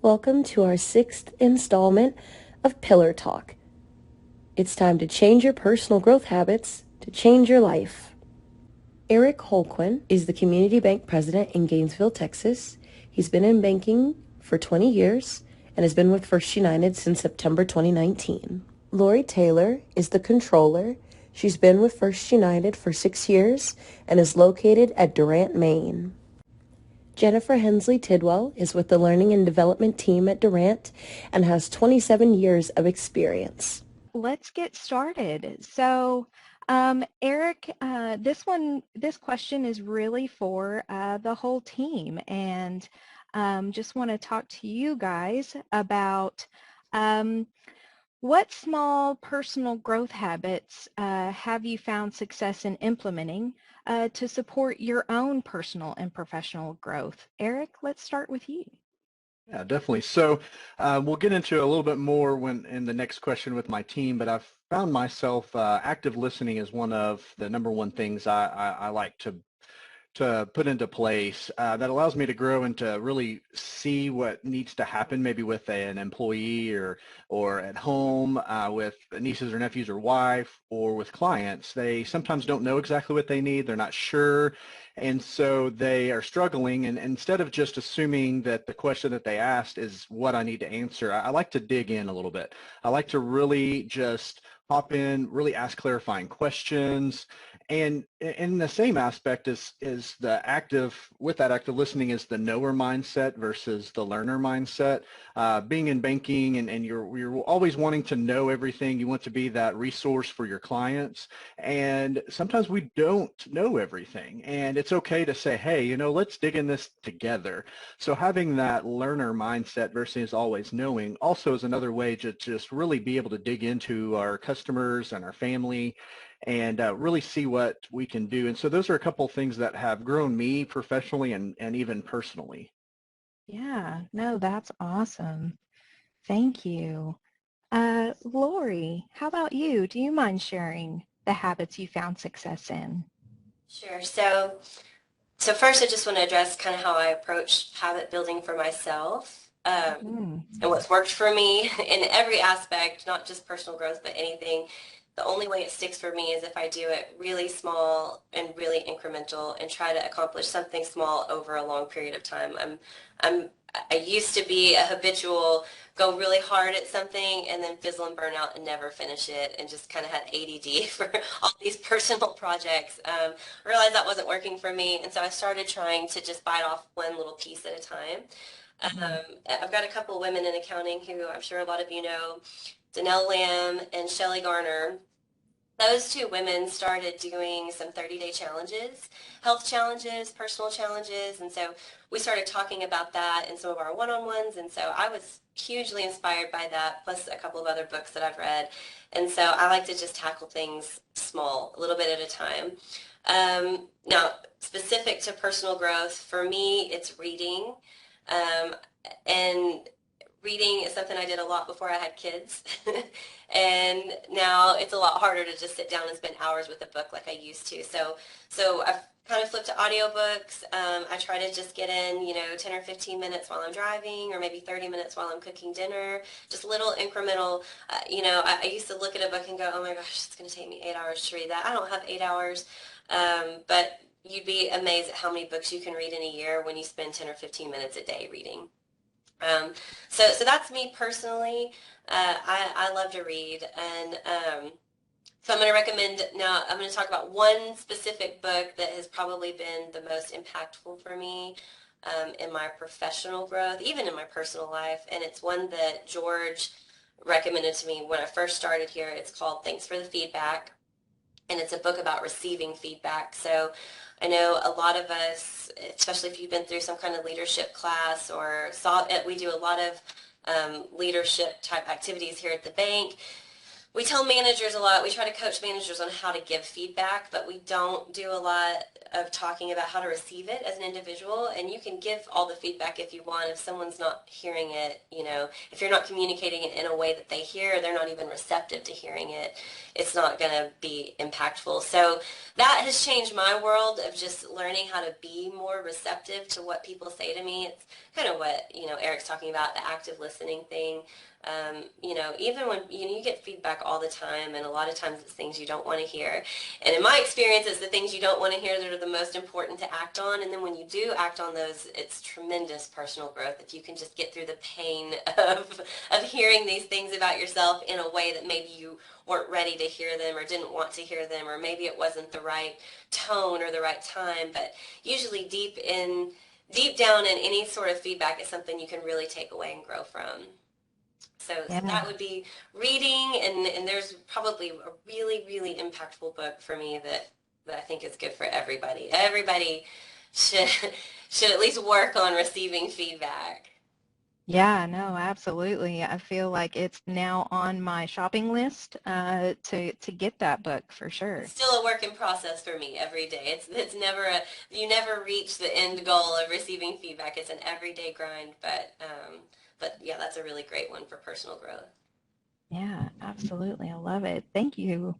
Welcome to our sixth installment of Pillar Talk. It's time to change your personal growth habits to change your life. Eric Holquin is the community bank president in Gainesville, Texas. He's been in banking for 20 years and has been with First United since September 2019. Lori Taylor is the controller. She's been with First United for 6 years and is located at Durant, Maine. Jennifer Hensley Tidwell is with the Learning and Development team at Durant and has 27 years of experience. Let's get started. So, Eric, this question is really for the whole team, and just want to talk to you guys about what small personal growth habits have you found success in implementing to support your own personal and professional growth? Eric, let's start with you. Yeah, definitely. So we'll get into a little bit more when in the next question with my team, but I've found myself active listening is one of the number one things I like to put into place that allows me to grow and to really see what needs to happen maybe with an employee or at home with nieces or nephews or wife or with clients. They sometimes don't know exactly what they need. They're not sure. And so they are struggling. And instead of just assuming that the question that they asked is what I need to answer, I like to dig in a little bit. I like to really just hop in, really ask clarifying questions. And in the same aspect is the with that active listening is the knower mindset versus the learner mindset. Being in banking and you're always wanting to know everything. You want to be that resource for your clients. And sometimes we don't know everything. And it's okay to say, hey, let's dig in this together. So having that learner mindset versus always knowing also is another way to just really be able to dig into our customers and our family and really see what we can do. And so those are a couple of things that have grown me professionally and even personally. Yeah, no, that's awesome. Thank you. Lori, how about you? Do you mind sharing the habits you found success in? Sure. So first, I just want to address kind of how I approach habit building for myself, Mm, and what's worked for me in every aspect, not just personal growth, but anything. The only way it sticks for me is if I do it really small and really incremental and try to accomplish something small over a long period of time. I used to be a habitual go really hard at something and then fizzle and burn out and never finish it and just kind of had ADD for all these personal projects. I realized that wasn't working for me, and so I started trying to just bite off one little piece at a time. I've got a couple of women in accounting who I'm sure a lot of you know, Danelle Lamb and Shelley Garner. Those two women started doing some 30-day challenges, health challenges, personal challenges, and so we started talking about that in some of our one-on-ones, and so I was hugely inspired by that, plus a couple of other books that I've read. And so I like to just tackle things small, a little bit at a time. Now, specific to personal growth, for me, it's reading. Um, and reading is something I did a lot before I had kids. And now it's a lot harder to just sit down and spend hours with a book like I used to. So I've kind of flipped to audiobooks. I try to just get in, 10 or 15 minutes while I'm driving, or maybe 30 minutes while I'm cooking dinner, just little incremental, I used to look at a book and go, oh my gosh, it's going to take me 8 hours to read that. I don't have 8 hours, but you'd be amazed at how many books you can read in a year when you spend 10 or 15 minutes a day reading. So that's me personally. I love to read, and so I'm going to recommend now. I'm going to talk about one specific book that has probably been the most impactful for me in my professional growth, even in my personal life, and it's one that George recommended to me when I first started here. It's called Thanks for the Feedback, and it's a book about receiving feedback. So I know a lot of us, especially if you've been through some kind of leadership class or saw it, we do a lot of leadership type activities here at the bank. we tell managers a lot, we try to coach managers on how to give feedback, but we don't do a lot of talking about how to receive it as an individual. And you can give all the feedback if you want. If someone's not hearing it, if you're not communicating it in a way that they hear, they're not even receptive to hearing it, it's not going to be impactful. So that has changed my world of just learning how to be more receptive to what people say to me. It's kind of what, Eric's talking about, the active listening thing. Even when you get feedback all the time, and a lot of times it's things you don't want to hear. And in my experience, it's the things you don't want to hear that are the most important to act on. And then when you do act on those, it's tremendous personal growth. If you can just get through the pain of hearing these things about yourself in a way that maybe you weren't ready to hear them or didn't want to hear them, or maybe it wasn't the right tone or the right time. But usually deep down in any sort of feedback is something you can really take away and grow from. So that would be reading, and there's probably a really, really impactful book for me that I think is good for everybody. Everybody should at least work on receiving feedback. Yeah, no, absolutely. I feel like it's now on my shopping list to get that book for sure. It's still a work in process for me every day. It's never you never reach the end goal of receiving feedback. It's an everyday grind, but yeah, that's a really great one for personal growth. Yeah, absolutely. I love it. Thank you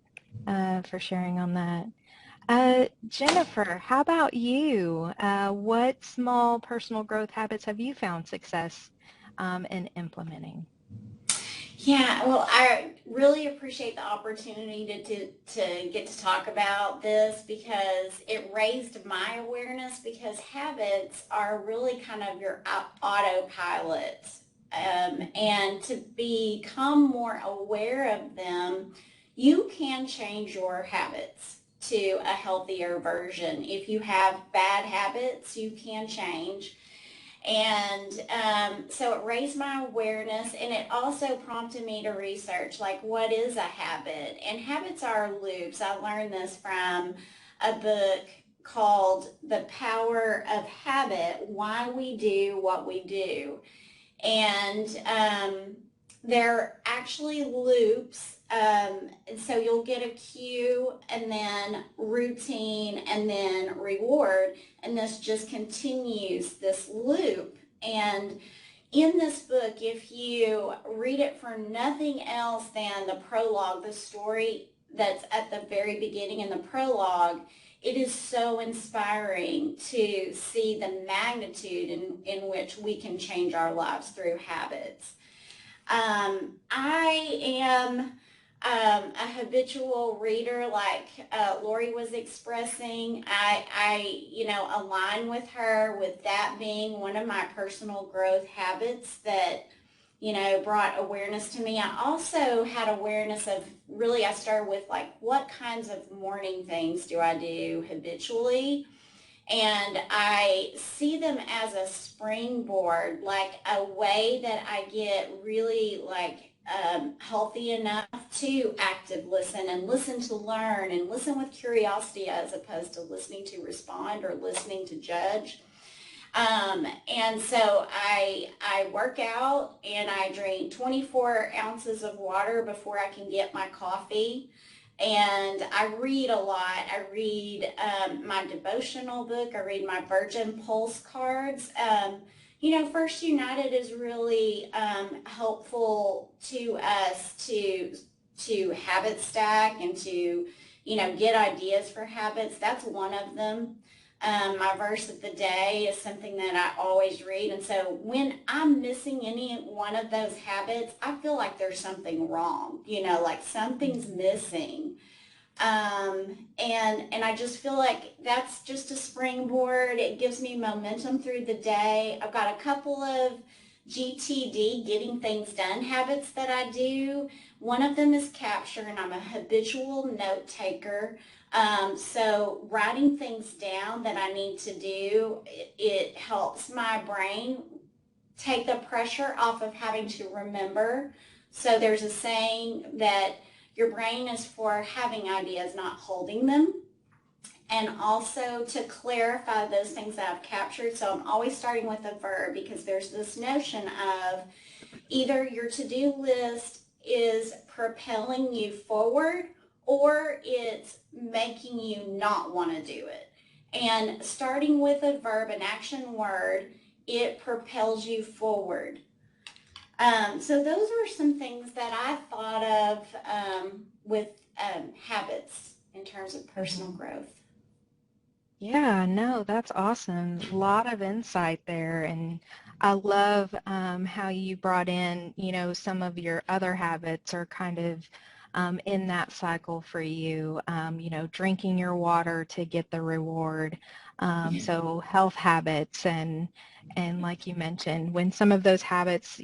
for sharing on that. Jennifer, how about you? What small personal growth habits have you found success in implementing? Yeah, well, I really appreciate the opportunity to get to talk about this, because it raised my awareness, because habits are really kind of your autopilot. And to become more aware of them, you can change your habits to a healthier version. If you have bad habits, you can change. And so it raised my awareness, and it also prompted me to research, like, what is a habit? And habits are loops. I learned this from a book called The Power of Habit, Why We Do What We Do. And they're actually loops. So you'll get a cue, and then routine, and then reward, and this just continues this loop. And in this book, if you read it for nothing else than the prologue, the story that's at the very beginning in the prologue, it is so inspiring to see the magnitude in which we can change our lives through habits. I am a habitual reader, like Lori was expressing. I align with her with that being one of my personal growth habits that, brought awareness to me. I also had awareness of, really, I started with, like, what kinds of morning things do I do habitually? And I see them as a springboard, like a way that I get really, like, healthy enough to active listen and listen to learn and listen with curiosity, as opposed to listening to respond or listening to judge. And so I work out, and I drink 24 ounces of water before I can get my coffee. And I read a lot. I read my devotional book. I read my Virgin Pulse cards. First United is really helpful to us to habit stack and to, get ideas for habits. That's one of them. My verse of the day is something that I always read. And so when I'm missing any one of those habits, I feel like there's something wrong, like something's missing. And I just feel like that's just a springboard. It gives me momentum through the day. I've got a couple of GTD, getting things done habits that I do. One of them is capture, and I'm a habitual note taker. So writing things down that I need to do, it helps my brain take the pressure off of having to remember. So there's a saying that your brain is for having ideas, not holding them. And also to clarify those things that I've captured. So I'm always starting with a verb, because there's this notion of either your to-do list is propelling you forward or it's making you not want to do it. And starting with a verb, an action word, it propels you forward. So those are some things that I thought of with habits in terms of personal growth. Yeah, no, that's awesome. A lot of insight there. And I love how you brought in, some of your other habits are kind of in that cycle for you, drinking your water to get the reward. So health habits and like you mentioned, when some of those habits,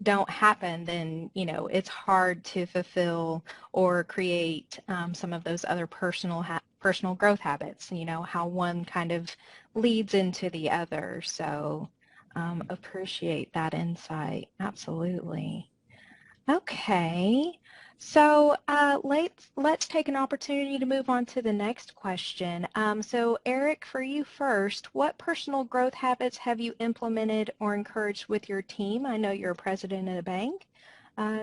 don't happen, then, it's hard to fulfill or create some of those other personal growth habits, how one kind of leads into the other. So appreciate that insight. Absolutely. Okay. So let's take an opportunity to move on to the next question. So Eric, for you first, what personal growth habits have you implemented or encouraged with your team? I know you're a president at a bank.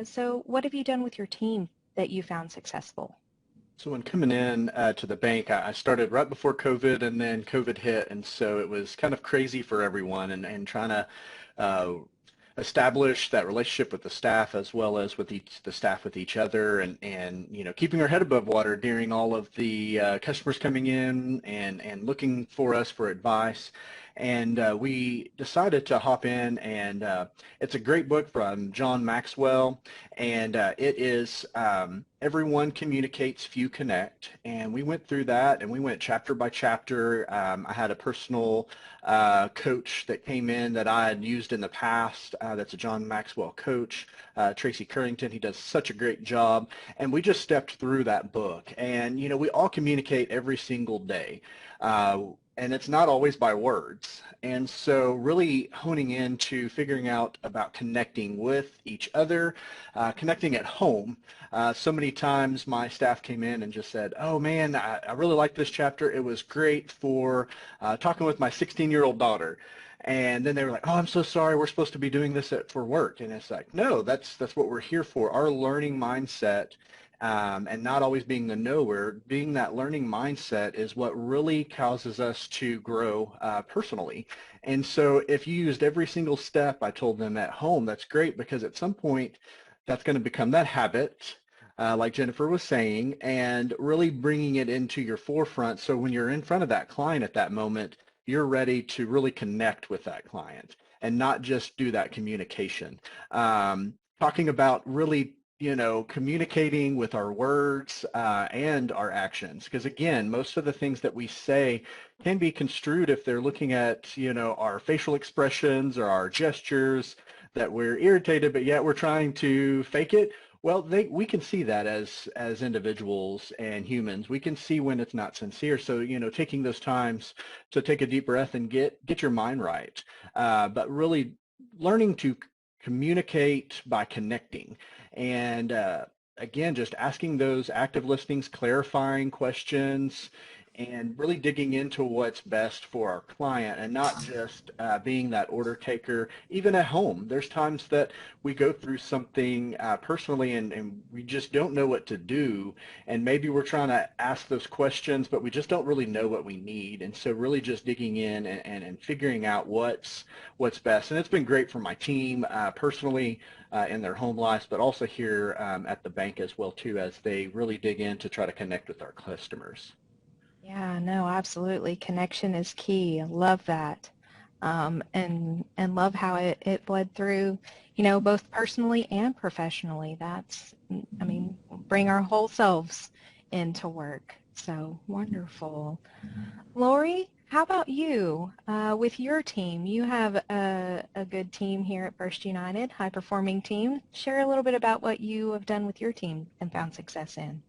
So what have you done with your team that you found successful? So when coming in to the bank, I started right before COVID, and then COVID hit, and so it was kind of crazy for everyone, and trying to uh, establish that relationship with the staff as well as with the staff with each other, and keeping our head above water during all of the customers coming in and looking for us for advice. And we decided to hop in, and it's a great book from John Maxwell, and it is Everyone Communicates, Few Connect. And we went through that, and we went chapter by chapter. I had a personal coach that came in that I had used in the past. That's a John Maxwell coach, Tracy Currington. He does such a great job. And we just stepped through that book. And, we all communicate every single day. And it's not always by words. And so really honing into figuring out about connecting with each other, connecting at home. So many times my staff came in and just said, oh man, I really like this chapter. It was great for talking with my 16-year-old daughter. And then they were like, oh, I'm so sorry, we're supposed to be doing this for work. And it's like, no, that's what we're here for. Our learning mindset, and not always being the knower, being that learning mindset is what really causes us to grow personally. And so if you used every single step I told them at home, that's great, because at some point that's going to become that habit, like Jennifer was saying, and really bringing it into your forefront. So when you're in front of that client at that moment, you're ready to really connect with that client and not just do that communication. Talking about really communicating with our words and our actions. Because again, most of the things that we say can be construed if they're looking at, our facial expressions or our gestures, that we're irritated, but yet we're trying to fake it. Well, we can see that as individuals and humans. We can see when it's not sincere. So, taking those times to take a deep breath and get your mind right. But really learning to communicate by connecting. And again, just asking those active listenings, clarifying questions, and really digging into what's best for our client, and not just being that order taker. Even at home, there's times that we go through something personally, and we just don't know what to do, and maybe we're trying to ask those questions, but we just don't really know what we need. And so really just digging in and figuring out what's best. And it's been great for my team personally in their home lives, but also here at the bank as well too, as they really dig in to try to connect with our customers. Yeah, no, absolutely. Connection is key. I love that. And love how it bled through, both personally and professionally. Bring our whole selves into work. So wonderful. Lori, how about you? With your team, you have a good team here at First United, high-performing team. Share a little bit about what you have done with your team and found success in.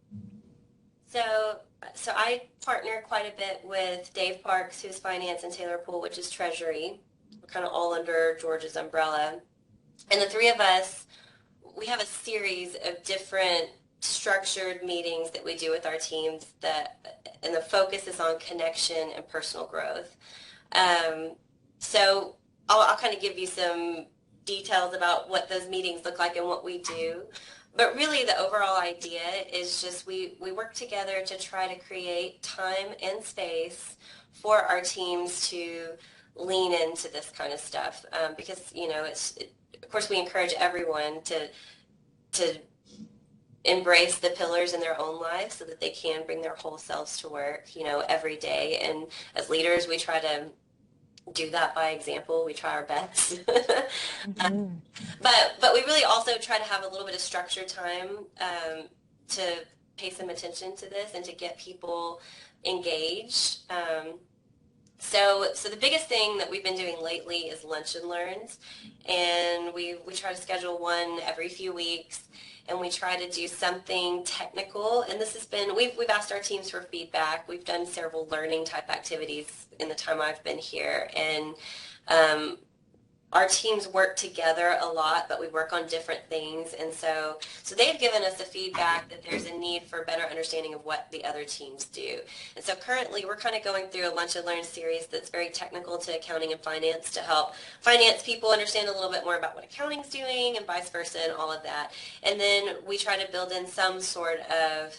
So I partner quite a bit with Dave Parks, who's finance, and Taylor Poole, which is treasury. We're kind of all under George's umbrella. And the three of us, we have a series of different structured meetings that we do with our teams and the focus is on connection and personal growth. So I'll kind of give you some details about what those meetings look like and what we do. But really the overall idea is just we work together to try to create time and space for our teams to lean into this kind of stuff, because, you know, of course we encourage everyone to embrace the pillars in their own lives so that they can bring their whole selves to work, you know, every day. And as leaders, we try to do that by example. We try our best. Mm-hmm. But we really also try to have a little bit of structured time to pay some attention to this and to get people engaged. So the biggest thing that we've been doing lately is lunch and learns, and we try to schedule one every few weeks, and we try to do something technical. And this has been, we've asked our teams for feedback. We've done several learning type activities in the time I've been here, and our teams work together a lot, but we work on different things. And so they've given us the feedback that there's a need for a better understanding of what the other teams do. And so currently we're kind of going through a Lunch and Learn series that's very technical to accounting and finance to help finance people understand a little bit more about what accounting's doing and vice versa and all of that. And then we try to build in some sort of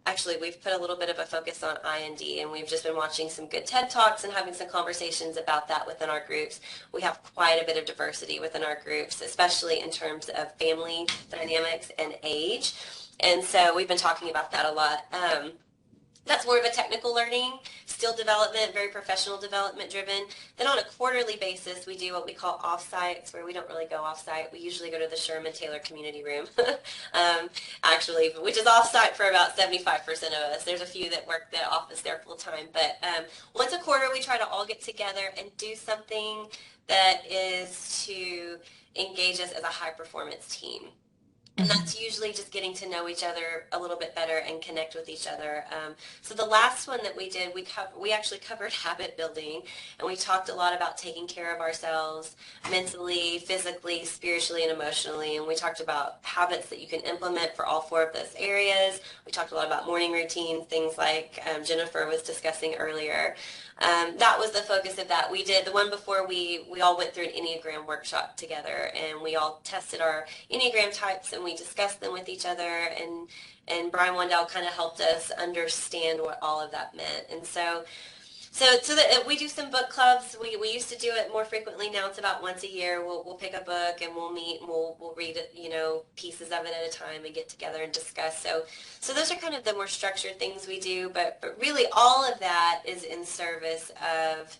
actually, we've put a little bit of a focus on I&D, and we've just been watching some good TED Talks and having some conversations about that within our groups. We have quite a bit of diversity within our groups, especially in terms of family dynamics and age. And so we've been talking about that a lot. That's more of a technical learning, skill development, very professional development driven. Then on a quarterly basis, we do what we call off-sites, where we don't really go off-site. We usually go to the Sherman Taylor Community Room, actually, which is off-site for about 75% of us. There's a few that work the office there full-time. But once a quarter, we try to all get together and do something that is to engage us as a high-performance team. And that's usually just getting to know each other a little bit better and connect with each other. So the last one that we did, we actually covered habit building, and we talked a lot about taking care of ourselves mentally, physically, spiritually, and emotionally. And we talked about habits that you can implement for all four of those areas. We talked a lot about morning routines, things like Jennifer was discussing earlier. That was the focus of that. We did the one before we all went through an Enneagram workshop together, and we all tested our Enneagram types and we discussed them with each other, and Brian Wandell kind of helped us understand what all of that meant. And so that we do some book clubs. We used to do it more frequently. Now it's about once a year. We'll pick a book and we'll meet and we'll read it, you know, pieces of it at a time and get together and discuss. So those are kind of the more structured things we do, but really all of that is in service of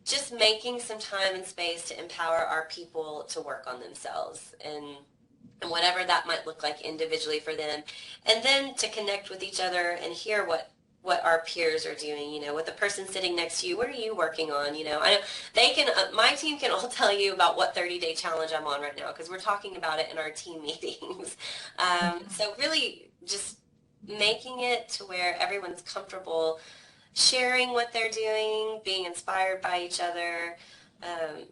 just making some time and space to empower our people to work on themselves and whatever that might look like individually for them, and then to connect with each other and hear what our peers are doing, you know, with the person sitting next to you. What are you working on? You know, I know they can, my team can all tell you about what 30-day challenge I'm on right now, because we're talking about it in our team meetings. So really just making it to where everyone's comfortable sharing what they're doing, being inspired by each other.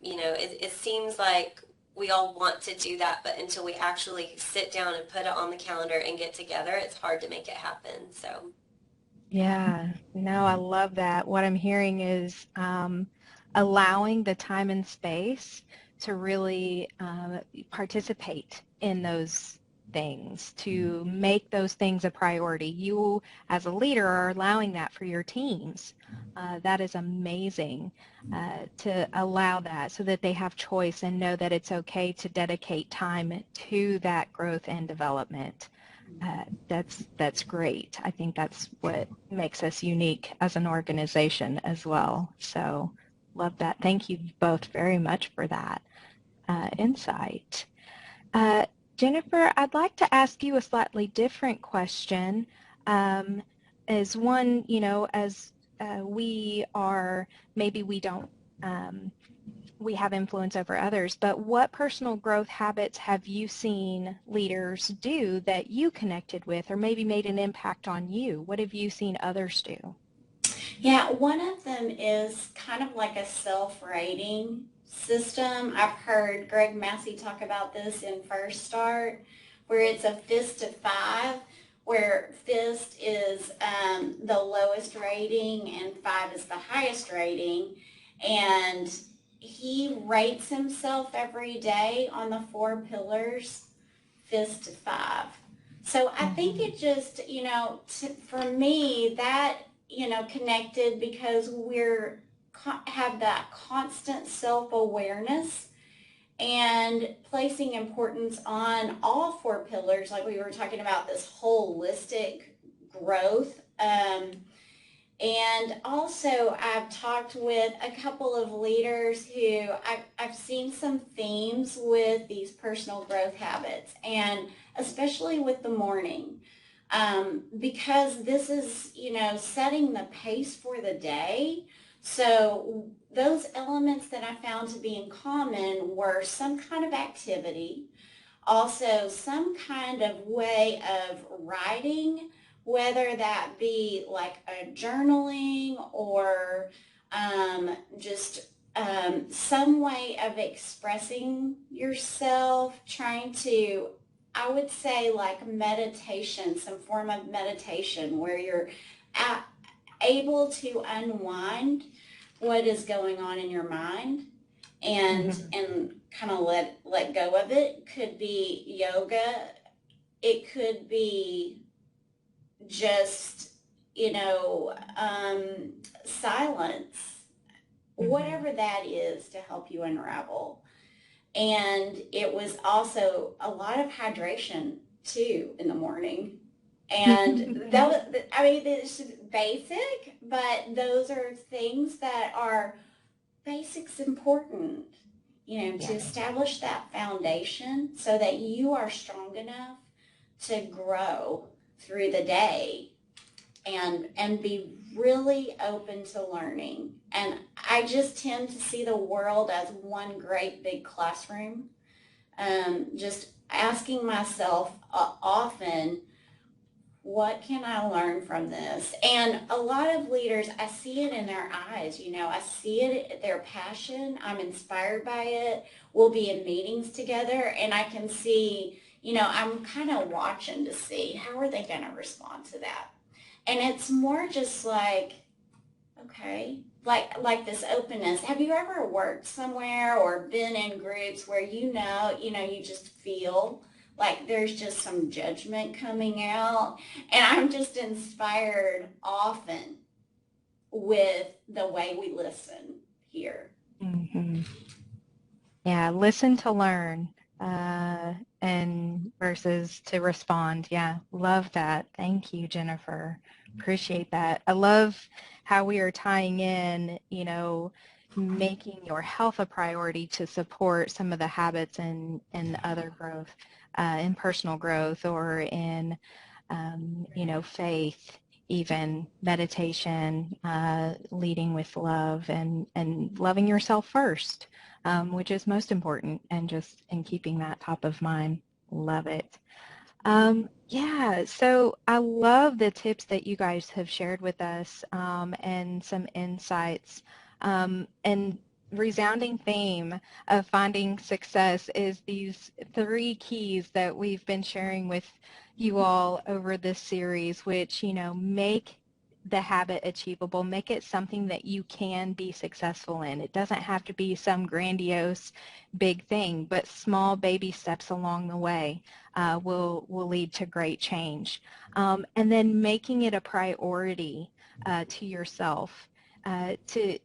You know, it seems like we all want to do that, but until we actually sit down and put it on the calendar and get together, it's hard to make it happen. So. Yeah, no, I love that. What I'm hearing is allowing the time and space to really participate in those things, to make those things a priority. You, as a leader, are allowing that for your teams. That is amazing to allow that so that they have choice and know that it's okay to dedicate time to that growth and development. That's great. I think that's what makes us unique as an organization as well. So love that. Thank you both very much for that insight. Jennifer, I'd like to ask you a slightly different question. As one, you know, as we are, maybe we don't, we have influence over others, but what personal growth habits have you seen leaders do that you connected with or maybe made an impact on you? What have you seen others do? Yeah, one of them is kind of like a self-rating system. I've heard Greg Massey talk about this in First Start, where it's a fist of 5, where fist is the lowest rating and 5 is the highest rating. And he rates himself every day on the 4 pillars, fist to 5. So I think it just, for me, that, connected because have that constant self-awareness and placing importance on all 4 pillars, like we were talking about, this holistic growth. And also, I've talked with a couple of leaders who I've seen some themes with these personal growth habits, and especially with the morning, because this is, setting the pace for the day. So those elements that I found to be in common were some kind of activity, also some kind of way of writing, whether that be like a journaling or just some way of expressing yourself, trying to, I would say, like meditation, some form of meditation where you're able to unwind what is going on in your mind and kind of let go of it. Could be yoga. It could be just, silence, whatever that is to help you unravel. And it was also a lot of hydration too in the morning. And that was, I mean, it's basic, but those are things that are basics important, to establish that foundation so that you are strong enough to grow through the day and be really open to learning. And I just tend to see the world as one great big classroom. Just asking myself often, what can I learn from this? And a lot of leaders, I see it in their eyes, I see it, their passion. I'm inspired by it. We'll be in meetings together and I can see, I'm kind of watching to see how are they going to respond to that. And it's more just like, okay, like this openness. Have you ever worked somewhere or been in groups where you just feel like there's just some judgment coming out? And I'm just inspired often with the way we listen here. Yeah, listen to learn and versus to respond. Yeah, love that. Thank you, Jennifer. Appreciate that. I love how we are tying in, making your health a priority to support some of the habits and other growth, in personal growth or in, faith, even meditation, leading with love and loving yourself first. Which is most important, and just in keeping that top of mind. Love it. Yeah, so I love the tips that you guys have shared with us and some insights. And resounding theme of finding success is these 3 keys that we've been sharing with you all over this series, which, make the habit achievable, make it something that you can be successful in. It doesn't have to be some grandiose big thing, but small baby steps along the way will lead to great change. And then making it a priority to yourself to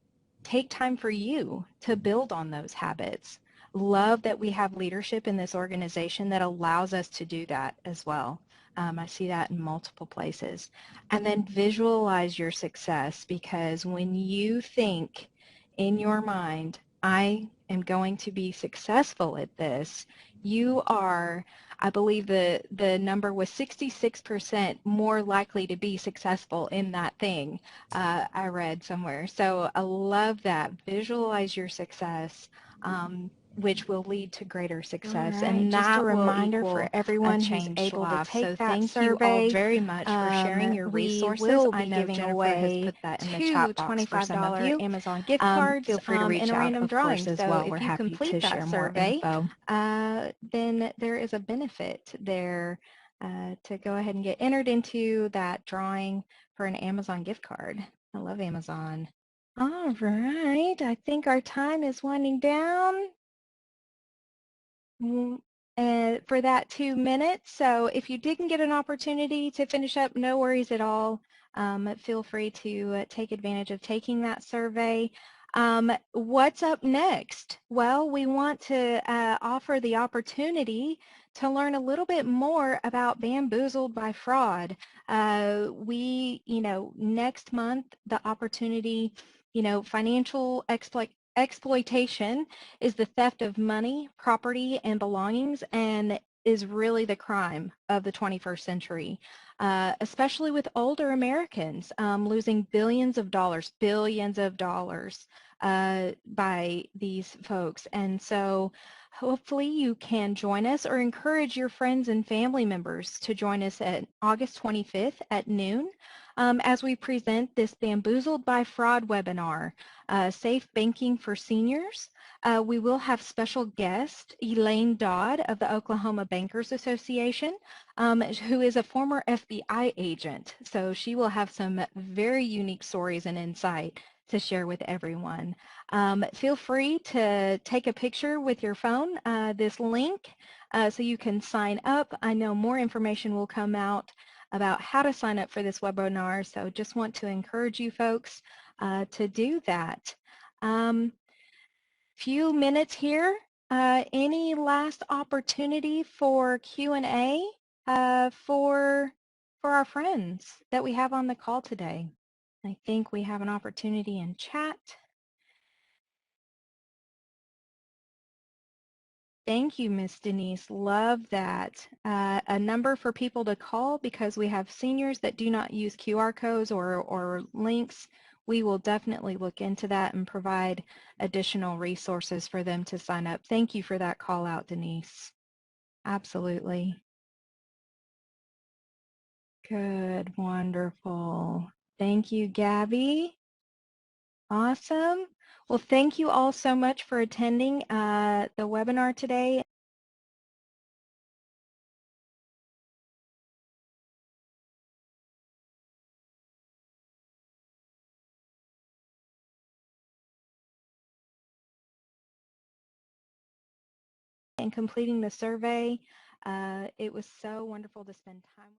take time for you to build on those habits. Love that we have leadership in this organization that allows us to do that as well. I see that in multiple places. And then visualize your success, because when you think in your mind, I am going to be successful at this, you are, I believe the number was 66% more likely to be successful in that thing I read somewhere. So I love that. Visualize your success. Which will lead to greater success. Right. And Just that a reminder will for everyone who's changed able lives. to take So that thank survey. you all very much for sharing your We resources. will I be know giving Jennifer away has put that in the 2 chat box for some of $25 you. Amazon gift cards Feel free to reach in a out, random of drawing. course, as So well. if We're you happy complete to that share more survey, info. then there is a benefit there to go ahead and get entered into that drawing for an Amazon gift card. I love Amazon. All right, I think our time is winding down. For that 2 minutes. So if you didn't get an opportunity to finish up, no worries at all. Feel free to take advantage of taking that survey. What's up next? Well, we want to offer the opportunity to learn a little bit more about Bamboozled by Fraud. Next month, the opportunity, financial exploitation is the theft of money, property, and belongings, and is really the crime of the 21st century, especially with older Americans losing billions of dollars by these folks. And so hopefully you can join us or encourage your friends and family members to join us at August 25th at noon as we present this Bamboozled by Fraud webinar, Safe Banking for Seniors. We will have special guest Elaine Dodd of the Oklahoma Bankers Association, who is a former FBI agent. So she will have some very unique stories and insight to share with everyone. Feel free to take a picture with your phone, this link, so you can sign up. I know more information will come out about how to sign up for this webinar, so just want to encourage you folks to do that. Few minutes here. Any last opportunity for Q&A for our friends that we have on the call today? I think we have an opportunity in chat. Thank you, Miss Denise. Love that. A number for people to call because we have seniors that do not use QR codes or links. We will definitely look into that and provide additional resources for them to sign up. Thank you for that call out, Denise. Absolutely. Good, wonderful. Thank you, Gabby. Awesome. Well, thank you all so much for attending the webinar today. And completing the survey. It was so wonderful to spend time with